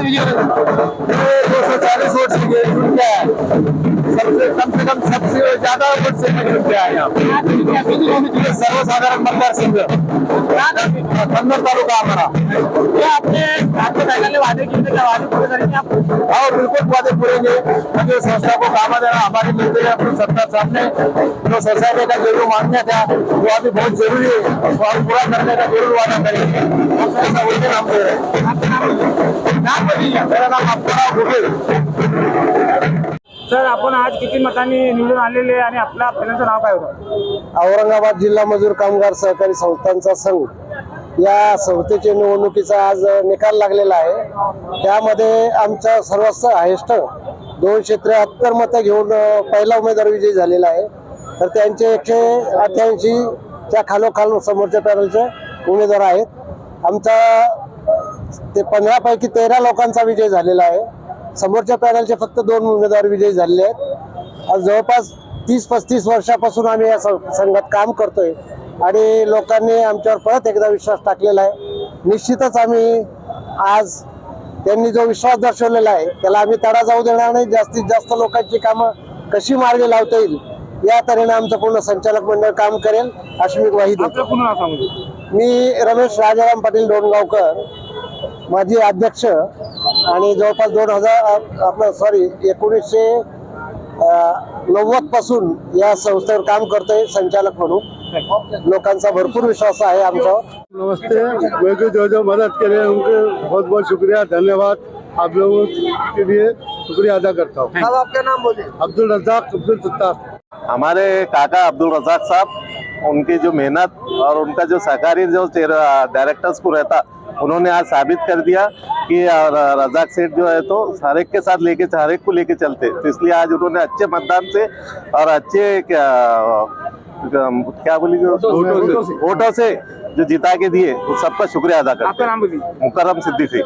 240 vote से जुड़ गया है। सबसे कम से कम सबसे ज्यादा वोट से जुड़ गया है यहाँ पे। सर्वसाधारण मतदार संघ कन्नौज तालुका हमारा। क्या आपने पहले वादे किए थे, क्या वादे पूरे करेंगे आप? और बिल्कुल वादे पूरेंगे। जो संस्था को काम देना हमारे मिलते हैं अपने सरकार सामने जो सोसाइटी का जरूर मांगना था वो अभी बहुत जरूरी है और पूरा करने का जरूर वादा करेंगे। ऐसा उनके नाम दे रहे हैं। मेरा नाम अप्पा गोटे। सर, आपण आज किती मतांनी निवडून आलेले आणि आपल्या पॅनलचं नाव काय होतं? औरंगाबाद जिल्हा मजूर कामगार सहकारी संस्थांचा संघ या संस्थेच्या निवडणुकीचा आज निकाल लागलेला आहे। त्यामध्ये आमचा सर्वस्व हायेस्ट 273 मतं घेऊन पहिला उमेदवार विजयी झालेला आहे। तर त्यांचे 188 च्या खालोखाल समोरच्या पॅनलचे उमेदवार आहेत। आमचा ते 15 पैकी 13 लोकांचा विजय झालेला आहे। समोरच्या पॅनलचे फक्त 2 उमेदवार विजयी झालेले आहेत। आज जवळपास 30-35 वर्षापासून आम्ही या संघात काम करतोय आणि लोकांनी आमच्यावर परत एकदा विश्वास टाकलेला आहे। निश्चितच आम्ही आज त्यांनी जो विश्वास दर्शवलेला आहे त्याला आम्ही तडा जाऊ देणार नाही। जास्तीत जास्त लोकांची कामं कशी मार्गी लावता येईल या तऱ्हेने आमचं पूर्ण संचालक मंडळ काम करेल अशी मी ग्वाही देतो। मी रमेश राजाराम पाटील डोणगावकर, माजी अध्यक्ष आणि जवळपास 1990 पासून या संस्थेवर काम करतोय संचालक म्हणून। लोकांचा भरपूर विश्वास आहे आमच्यावर। नमस्ते, मैं जो मदद के लिए उनके बहुत बहुत शुक्रिया, धन्यवाद। आप लोगों के लिए शुक्रिया अदा करता हूँ। साहब आपका नाम बोलिए। अब्दुल रज़ाक अब्दुल सत्तार। हमारे काका अब्दुल रज़ाक साहब, उनकी जो मेहनत और उनका जो सहकारी जो डायरेक्टर्स को रहता, उन्होंने आज साबित कर दिया कि रज़ाक सेठ जो है तो हर एक के साथ हर एक को लेके चलते। तो इसलिए आज उन्होंने अच्छे मतदान से और अच्छे क्या बोली वोटों से जो जिता के दिए, उस सबका शुक्रिया अदा करते हैं। आपका नाम बोलिए। मुकर्रम सिद्दीकी।